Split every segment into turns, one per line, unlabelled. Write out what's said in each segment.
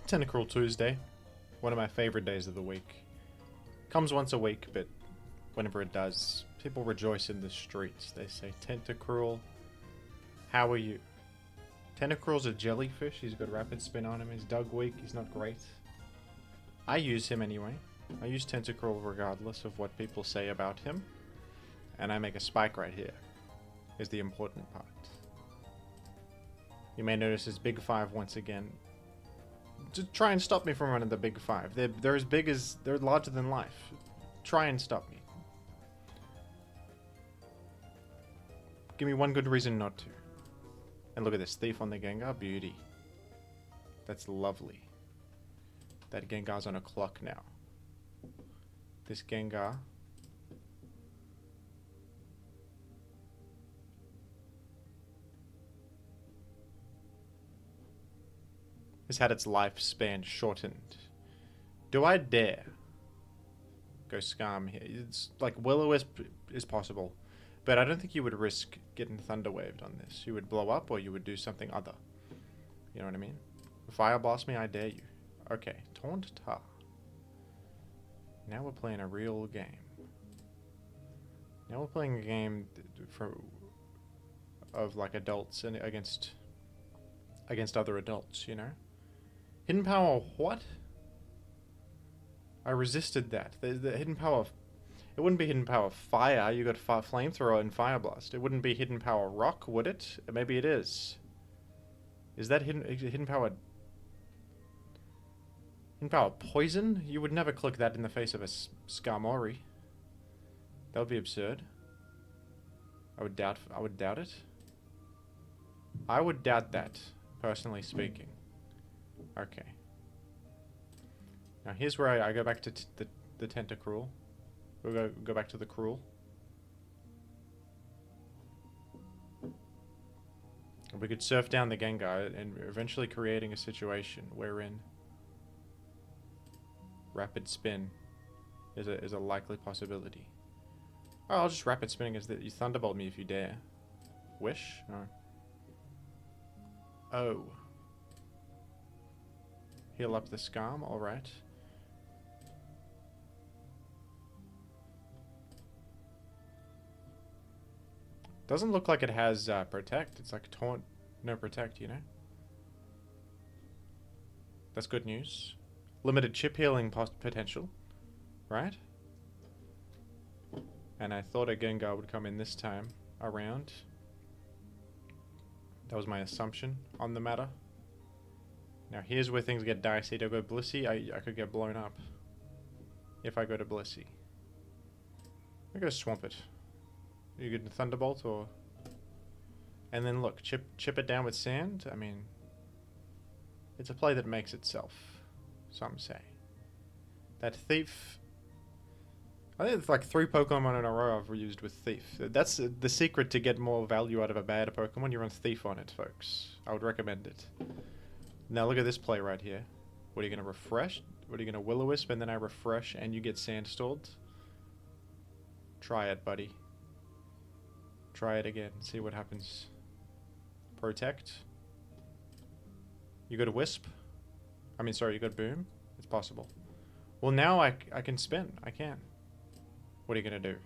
Tentacruel Tuesday, one of my favorite days of the week. Comes once a week, but whenever it does, people rejoice in the streets. They say, Tentacruel, how are you? Tentacruel's a jellyfish, he's got rapid spin on him, he's dug weak, he's not great. I use him anyway. I use Tentacruel regardless of what people say about him. And I make a spike right here, is the important part. You may notice his big five once again. To try and stop me from running the big five. They're as big as, they're larger than life. Try and stop me. Give me one good reason not to. And look at this, Thief on the Gengar, beauty. That's lovely. That Gengar's on a clock now. This Gengar has had its lifespan shortened. Do I dare go Skarm here? It's like Will-O-Wisp is possible, but I don't think you would risk getting Thunder Waved on this. You would blow up or you would do something other. You know what I mean? Fire Blast me, I dare you. Okay, Taunt Tar. Now we're playing a real game. Now we're playing a game of like adults and against other adults, you know? Hidden power what? I resisted that. The hidden power, it wouldn't be hidden power fire. You got flamethrower and fire blast. It wouldn't be hidden power rock, would it? Maybe it is. Is that hidden power? Hidden power poison? You would never click that in the face of a Skarmory. That would be absurd. I would doubt it. I would doubt that, personally speaking. Okay. Now here's where I go back to the Tentacruel. We'll go back to the Cruel. We could surf down the Gengar and eventually creating a situation wherein Rapid Spin is a likely possibility. Oh, I'll just Rapid Spinning as that you Thunderbolt me if you dare. Wish? No. Oh. Heal up the Skarm, alright. Doesn't look like it has Protect. It's like Taunt, no Protect, you know? That's good news. Limited chip healing potential, right? And I thought a Gengar would come in this time around. That was my assumption on the matter. Now here's where things get dicey. To go Blissey, I could get blown up. If I go to Blissey. I go Swamp it. You get Thunderbolt or... And then look, chip it down with Sand. I mean... It's a play that makes itself. Some say. That Thief... I think it's like 3 Pokemon in a row I've used with Thief. That's the secret to get more value out of a bad Pokemon. You run Thief on it, folks. I would recommend it. Now look at this play right here. What are you going to refresh? What are you going to Will-O-Wisp and then I refresh and you get Sandstalled? Try it, buddy. Try it again. See what happens. Protect. You got a Wisp? I mean, sorry, you got Boom? It's possible. Well, now I can spin. I can. What are you going to do?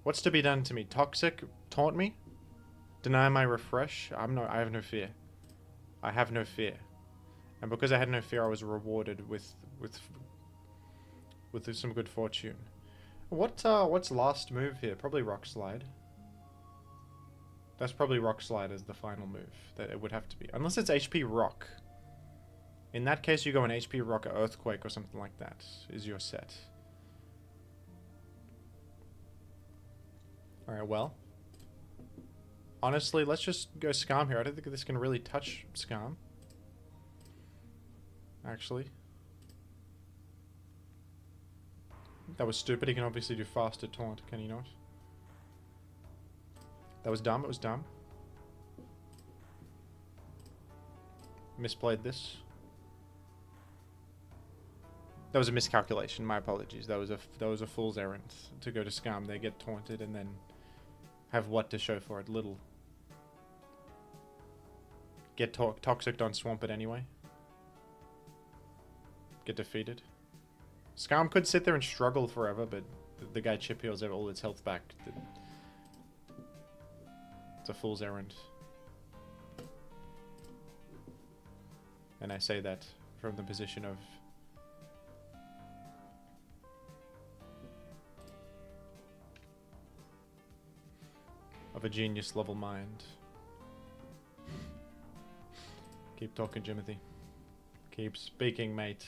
What's to be done to me? Toxic? Taunt me? Deny my refresh? I have no fear. I have no fear. And because I had no fear, I was rewarded with some good fortune. What's last move here? Probably Rock Slide. That's probably Rock Slide as the final move. That it would have to be. Unless it's HP Rock. In that case, you go an HP Rock or Earthquake or something like that is your set. Alright, well. Honestly, let's just go Skarm here. I don't think this can really touch Skarm. Actually. That was stupid. He can obviously do faster Taunt, can he not? That was dumb. It was dumb. Misplayed this. That was a miscalculation. My apologies. That was a fool's errand to go to Skarm. They get taunted and then have what to show for it? Little. Get toxic on Swamp it anyway. get defeated. Skarm could sit there and struggle forever, but the guy chip heals all its health back. It's a fool's errand. And I say that from the position of a genius level mind. Keep talking, Jimothy. Keep speaking, mate.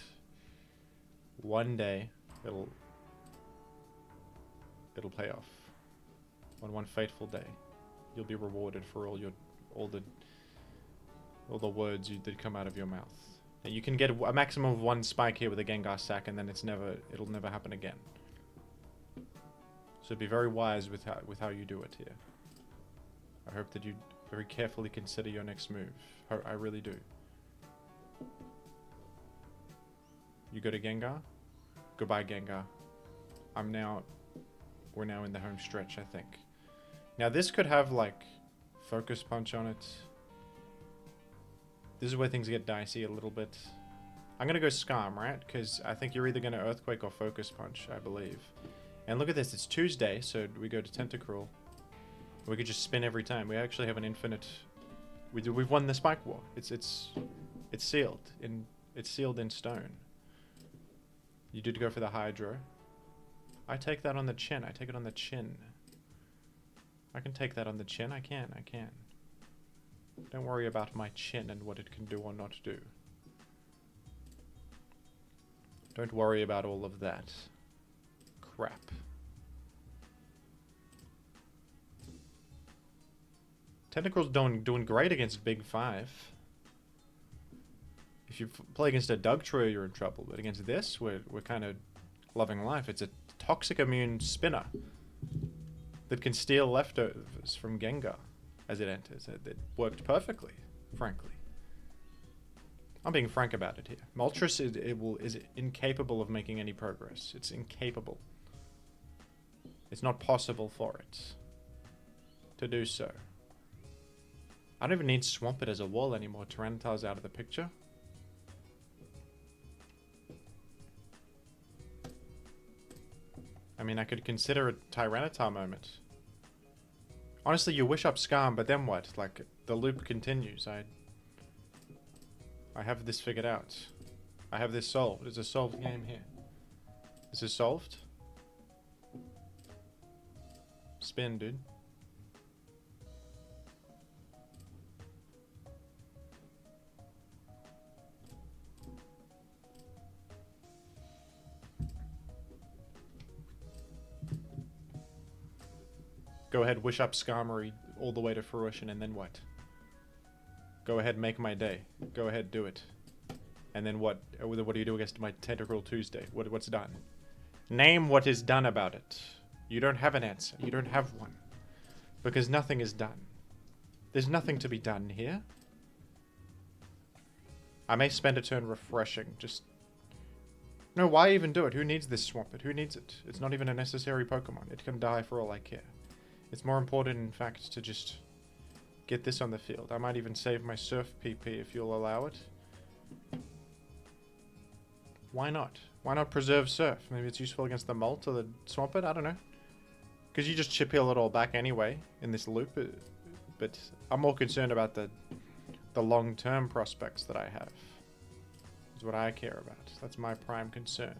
One day it'll pay off. On one fateful day, you'll be rewarded for all the words that come out of your mouth. And you can get a maximum of 1 spike here with a Gengar sack, and then it'll never happen again. So be very wise with how you do it here. I hope that you very carefully consider your next move. I really do. You go to Gengar. Goodbye, Gengar. We're now in the home stretch, I think. Now this could have like Focus Punch on it. This is where things get dicey a little bit. I'm gonna go Skarm, right? Because I think you're either gonna Earthquake or Focus Punch, I believe. And look at this, it's Tuesday, so we go to Tentacruel. We could just spin every time. We actually have an infinite. We've won the Spike War. It's sealed in stone. You did go for the Hydro. I take that on the chin. I take it on the chin. I can take that on the chin. I can. Don't worry about my chin and what it can do or not do. Don't worry about all of that crap. Tentacruel's doing great against Big 5. If you play against a Dugtrio, you're in trouble. But against this, we're kind of loving life. It's a toxic immune spinner that can steal leftovers from Gengar as it enters. It worked perfectly, frankly. I'm being frank about it here. Moltres is incapable of making any progress. It's incapable. It's not possible for it to do so. I don't even need Swampert as a wall anymore. Tyranitar's out of the picture. I mean, I could consider a Tyranitar moment. Honestly, you wish up Skarm, but then what? Like, the loop continues. I have this figured out. I have this solved. It's a solved game here. This is solved. Spin, dude. Go ahead, wish up Skarmory all the way to fruition, and then what? Go ahead, make my day. Go ahead, do it. And then what? What do you do against my Tentacruel Tuesday? What's done? Name what is done about it. You don't have an answer. You don't have one. Because nothing is done. There's nothing to be done here. I may spend a turn refreshing. Just... No, why even do it? Who needs this Swampert? Who needs it? It's not even a necessary Pokemon. It can die for all I care. It's more important, in fact, to just get this on the field. I might even save my Surf PP if you'll allow it. Why not? Why not preserve Surf? Maybe it's useful against the Molt or the Swampert? I don't know. Because you just chip heal it all back anyway in this loop. But I'm more concerned about the long-term prospects that I have. Is what I care about. That's my prime concern.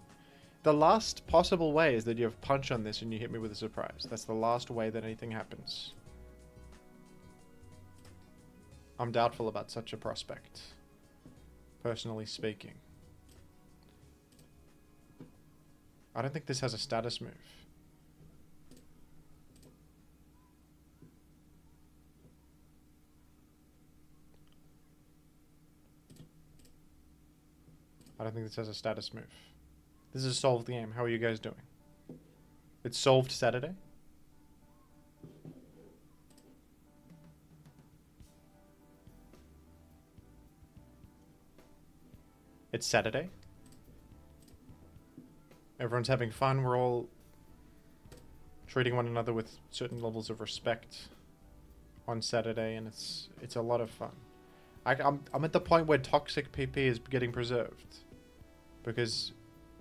The last possible way is that you have Punch on this and you hit me with a surprise. That's the last way that anything happens. I'm doubtful about such a prospect, personally speaking. I don't think this has a status move. I don't think this has a status move. This is a solved game. How are you guys doing? It's solved Saturday? It's Saturday? Everyone's having fun. We're all treating one another with certain levels of respect on Saturday, and it's a lot of fun. I'm at the point where toxic PP is getting preserved. Because,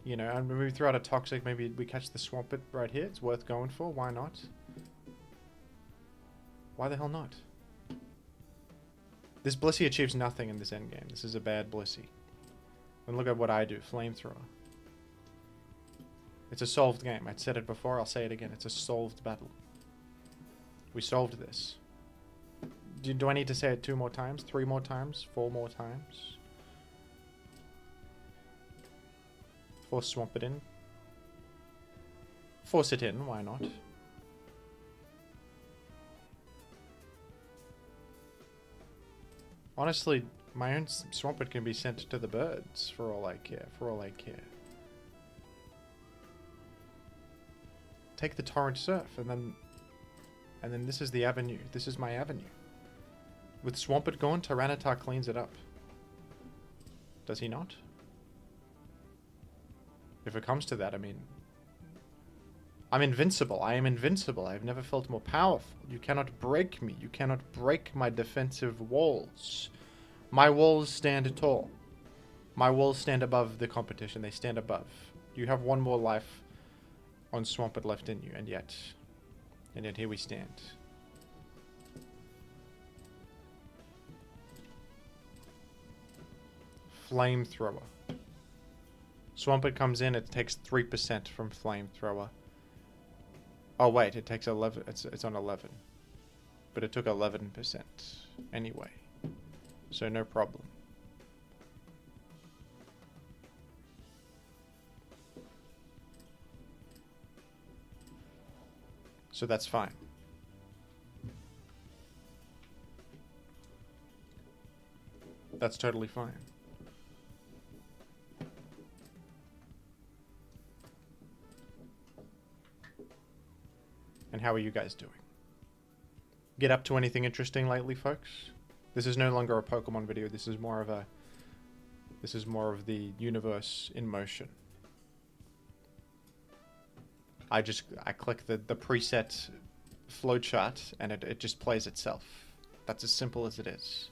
you know, and maybe we throw out a Toxic, maybe we catch the Swampert right here. It's worth going for. Why not? Why the hell not? This Blissey achieves nothing in this endgame. This is a bad Blissey. And look at what I do. Flamethrower. It's a solved game. I'd said it before. I'll say it again. It's a solved battle. We solved this. Do I need to say it 2 more times? 3 more times? 4 more times? Force Swampert in. Force it in. Why not? Honestly, my own Swampert can be sent to the birds for all I care. For all I care. Take the Torrent Surf, and then this is the avenue. This is my avenue. With Swampert gone, Tyranitar cleans it up. Does he not? If it comes to that, I mean, I'm invincible. I am invincible. I've never felt more powerful. You cannot break me. You cannot break my defensive walls. My walls stand tall. My walls stand above the competition. They stand above. You have 1 more life on Swampert left in you, and yet here we stand. Flamethrower. Swampert comes in, it takes 3% from Flamethrower. Oh wait, it takes 11, it's on 11. But it took 11% anyway. So no problem. So that's fine. That's totally fine. And how are you guys doing? Get up to anything interesting lately, folks? This is no longer a Pokemon video. This is more of the universe in motion. I click the preset flowchart and it just plays itself. That's as simple as it is.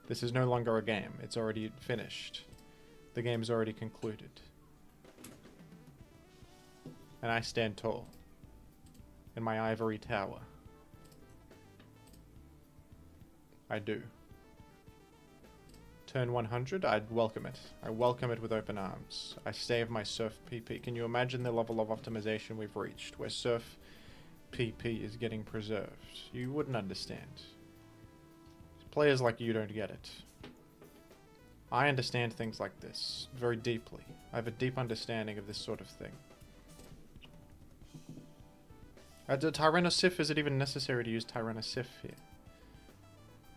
This is no longer a game. It's already finished. The game's already concluded. And I stand tall in my ivory tower. I do. Turn 100, I'd welcome it. I welcome it with open arms. I save my Surf PP. Can you imagine the level of optimization we've reached, where Surf PP is getting preserved? You wouldn't understand. Players like you don't get it. I understand things like this very deeply. I have a deep understanding of this sort of thing. Tyrannosif, is it even necessary to use Tyrannosif here?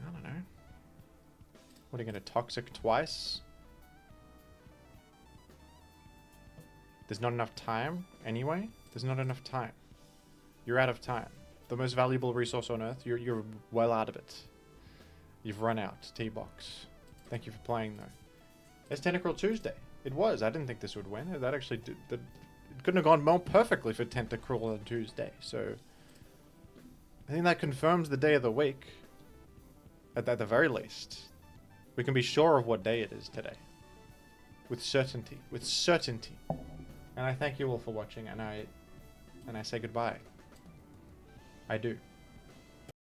I don't know. What, are you going to Toxic twice? There's not enough time anyway? There's not enough time. You're out of time. The most valuable resource on Earth, you're well out of it. You've run out. T-Box. Thank you for playing, though. It's Tentacruel Tuesday. It was. I didn't think this would win. That actually did... It couldn't have gone more perfectly for Tentacruel on Tuesday, so... I think that confirms the day of the week. At the very least. We can be sure of what day it is today. With certainty. With certainty. And I thank you all for watching, and I say goodbye. I do.